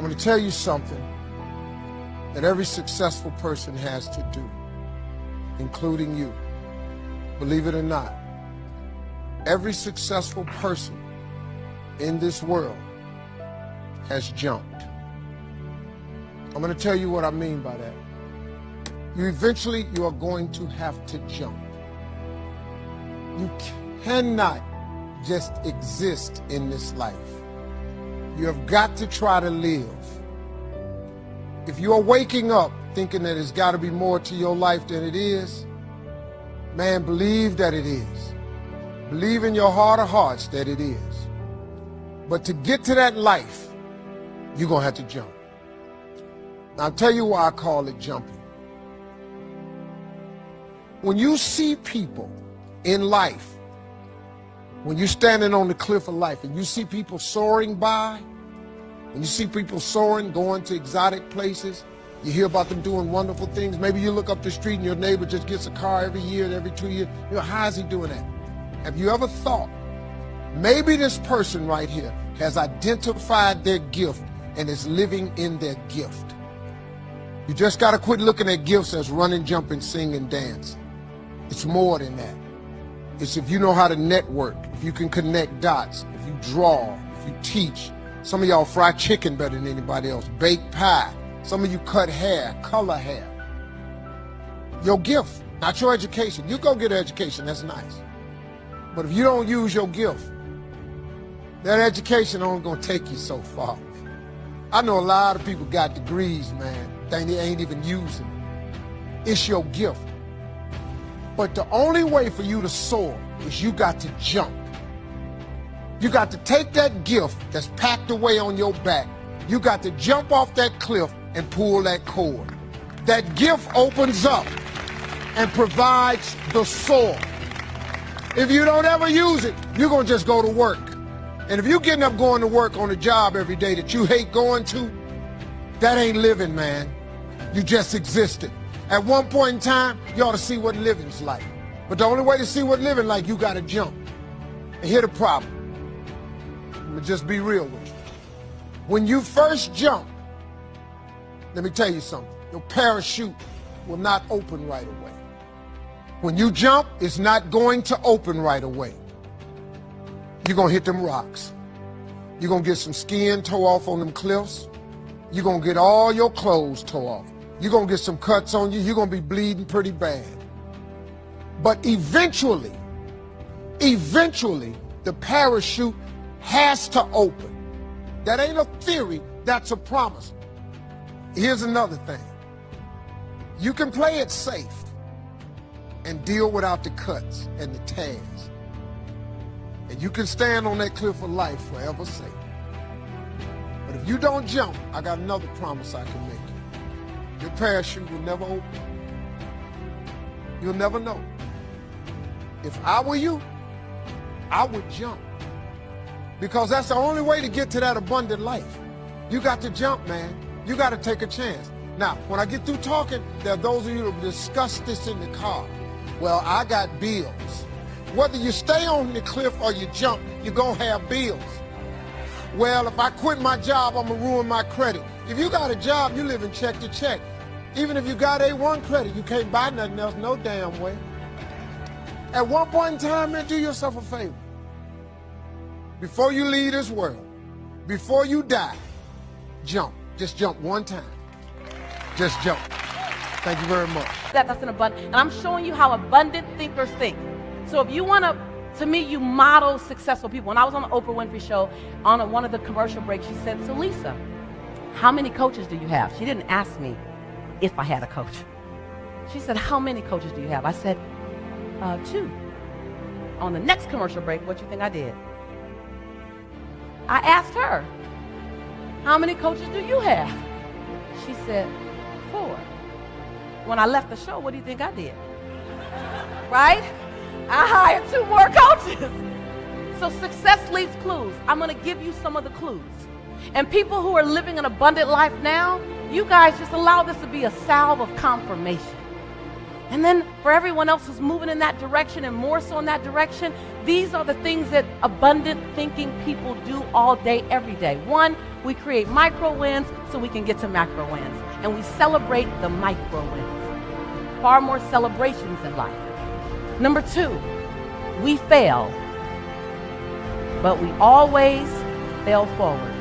I'm going to tell you something that every successful person has to do, including you. Believe it or not, every successful person in this world has jumped. I'm going to tell you what I mean by that. You are going to have to jump. You cannot just exist in this life. You have got to try to live. If you are waking up thinking that it's got to be more to your life than it is, man, believe that it is. Believe in your heart of hearts that it is. But to get to that life, you're going to have to jump. Now, I'll tell you why I call it jumping. When you see people in life, when you're standing on the cliff of life and you see people soaring by, when you see people soaring, going to exotic places, you hear about them doing wonderful things. Maybe you look up the street and your neighbor just gets a car every year, every 2 years. You know, how is he doing that? Have you ever thought, maybe this person right here has identified their gift and is living in their gift? You just got to quit looking at gifts as running, jumping, singing, dance. It's more than that. It's if you know how to network, if you can connect dots, if you draw, if you teach. Some of y'all fry chicken better than anybody else, bake pie. Some of you cut hair, color hair. Your gift, not your education. You go get an education, that's nice. But if you don't use your gift, that education only gonna take you so far. I know a lot of people got degrees, man, they ain't even using it. It's your gift. But the only way for you to soar is you got to jump. You got to take that gift that's packed away on your back. You got to jump off that cliff and pull that cord. That gift opens up and provides the soar. If you don't ever use it, you're going to just go to work. And if you're getting up going to work on a job every day that you hate going to, that ain't living, man. You just existed. At one point in time, you ought to see what living's like. But the only way to see what living like, you got to jump. And here's the problem. I'm going to just be real with you. When you first jump, let me tell you something. Your parachute will not open right away. When you jump, it's not going to open right away. You're going to hit them rocks. You're going to get some skin tore off on them cliffs. You're going to get all your clothes tore off. You're going to get some cuts on you. You're going to be bleeding pretty bad. But eventually, the parachute has to open. That ain't a theory, that's a promise. Here's another thing. You can play it safe and deal without the cuts and the tears. And you can stand on that cliff of life forever safe. But if you don't jump, I got another promise I can make you. Your parachute will never open. You'll never know. If I were you, I would jump. Because that's the only way to get to that abundant life. You got to jump, man. You got to take a chance. Now, when I get through talking, there are those of you who discuss this in the car. Well, I got bills. Whether you stay on the cliff or you jump, you're going to have bills. Well, if I quit my job, I'm going to ruin my credit. If you got a job, you live in check to check. Even if you got A1 credit, you can't buy nothing else no damn way. At one point in time, man, do yourself a favor. Before you leave this world, before you die, jump. Just jump one time. Just jump. Thank you very much. That's an abundant, and I'm showing you how abundant thinkers think. So if you want to me, you model successful people. When I was on the Oprah Winfrey Show, on one of the commercial breaks, she said, "So Lisa, how many coaches do you have?" She didn't ask me if I had a coach. She said, "How many coaches do you have?" I said, 2. On the next commercial break, what do you think I did? I asked her, "How many coaches do you have?" She said, 4. When I left the show, what do you think I did? Right? I hired 2 more coaches. So success leaves clues. I'm going to give you some of the clues. And people who are living an abundant life now, you guys just allow this to be a salve of confirmation. And then for everyone else who's moving in that direction and more so in that direction, these are the things that abundant thinking people do all day, every day. One, we create micro wins so we can get to macro wins. And we celebrate the micro wins. Far more celebrations in life. Number two, we fail, but we always fail forward.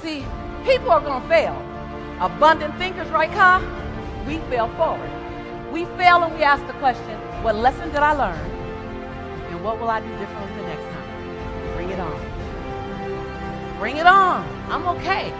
See, people are going to fail. Abundant thinkers, right, Ka? We fail forward. We fail and we ask the question, what lesson did I learn? And what will I do differently the next time? Bring it on. Bring it on. I'm okay.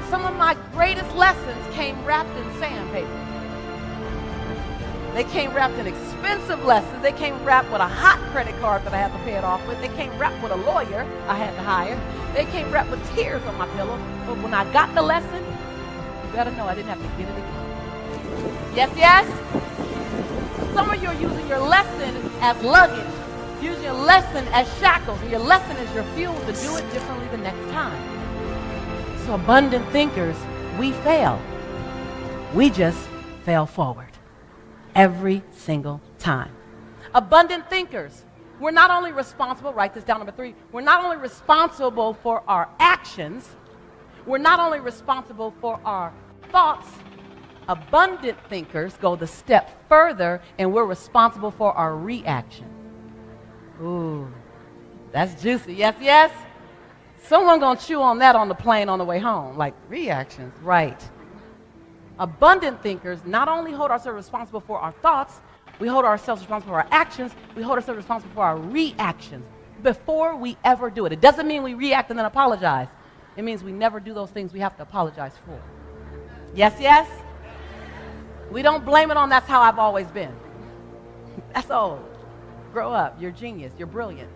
Some of my greatest lessons came wrapped in sandpaper. They came wrapped in expensive lessons. They came wrapped with a hot credit card that I had to pay it off with. They came wrapped with a lawyer I had to hire. They came wrapped with tears on my pillow. But when I got the lesson, you better know I didn't have to get it again. Yes, yes? Some of you are using your lesson as luggage, using your lesson as shackles, and your lesson as your fuel to do it differently the next time. So abundant thinkers, we fail. We just fail forward every single time. Abundant thinkers, we're not only responsible, write this down, number 3, we're not only responsible for our actions, we're not only responsible for our thoughts. Abundant thinkers go the step further, and we're responsible for our reaction. Ooh, that's juicy. Yes, yes? Someone gonna chew on that on the plane on the way home. Like, reactions, right. Abundant thinkers not only hold ourselves responsible for our thoughts, we hold ourselves responsible for our actions, we hold ourselves responsible for our reactions before we ever do it. It doesn't mean we react and then apologize. It means we never do those things we have to apologize for. Yes, yes? We don't blame it on that's how I've always been. That's old. Grow up. You're genius. You're brilliant.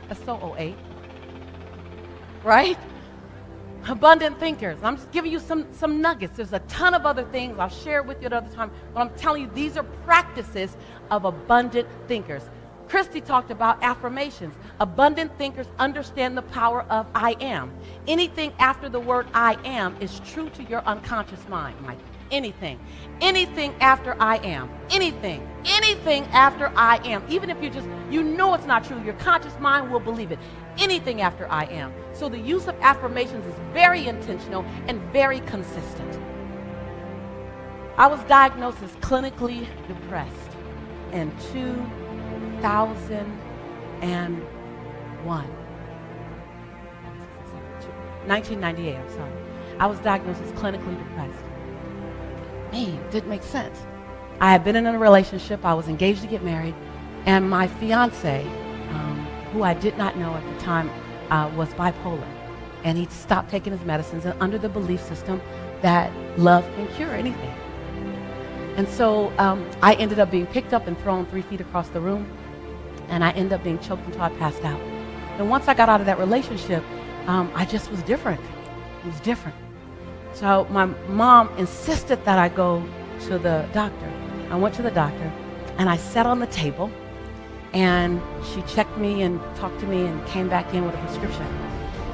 That's so 08. Right? Abundant thinkers. I'm just giving you some nuggets. There's a ton of other things I'll share with you at other time, but I'm telling you these are practices of abundant thinkers. Christy talked about affirmations. Abundant thinkers understand the power of I am. Anything after the word I am is true to your unconscious mind, Mike. Anything after I am, anything after I am, even if you know it's not true, your conscious mind will believe it. Anything after I am. So the use of affirmations is very intentional and very consistent. I was diagnosed as clinically depressed in 2001. 1998, I'm sorry. I was diagnosed as clinically depressed. Didn't make sense. I had been in a relationship, I was engaged to get married, and my fiance, who I did not know at the time, was bipolar. And he'd stopped taking his medicines and under the belief system that love can cure anything. And so I ended up being picked up and thrown 3 feet across the room, and I ended up being choked until I passed out. And once I got out of that relationship, I just was different. It was different. So my mom insisted that I go to the doctor. I went to the doctor, and I sat on the table, and she checked me and talked to me and came back in with a prescription.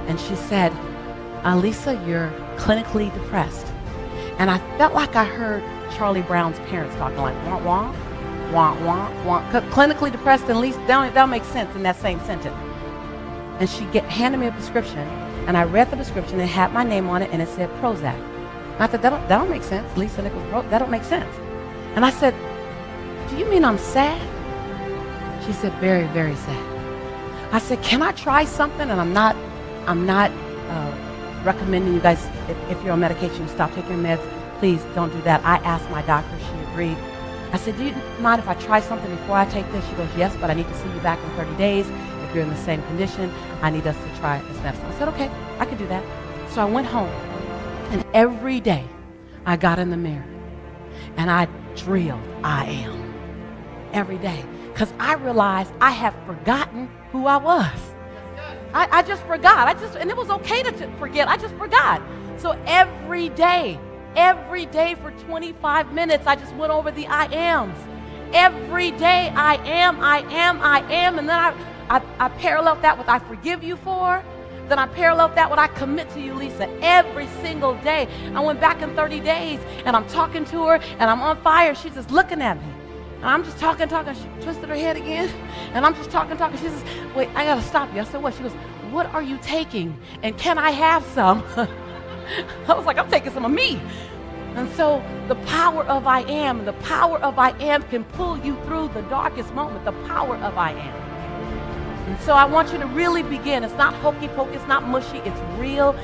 And she said, Lisa, you're clinically depressed. And I felt like I heard Charlie Brown's parents talking like, wah, wah, wah, wah, wah. Clinically depressed, at least that'll make sense in that same sentence. And she handed me a prescription. And I read the prescription, it had my name on it, and it said Prozac. And I thought, that don't make sense. Lisa Nichols, that don't make sense. And I said, do you mean I'm sad? She said, very, very sad. I said, can I try something? And I'm not recommending you guys, if you're on medication, stop taking your meds. Please don't do that. I asked my doctor, she agreed. I said, do you mind if I try something before I take this? She goes, yes, but I need to see you back in 30 days. If you're in the same condition, I need us to try this medicine. I said, okay, I can do that. So I went home, and every day I got in the mirror, and I drilled, I am, every day. Because I realized I had forgotten who I was. I just forgot. And it was okay to forget. I just forgot. So every day for 25 minutes, I just went over the I ams. Every day, I am. And then I paralleled that with I forgive you for, Then I paralleled that with I commit to you, Lisa, every single day. I went back in 30 days, and I'm talking to her, and I'm on fire. She's just looking at me. And I'm just talking. She twisted her head again, and I'm just talking. She says, wait, I got to stop you. I said, what? She goes, what are you taking? And can I have some? I was like, I'm taking some of me. And so the power of I am can pull you through the darkest moment, the power of I am. And so I want you to really begin. It's not hokey pokey, it's not mushy, it's real.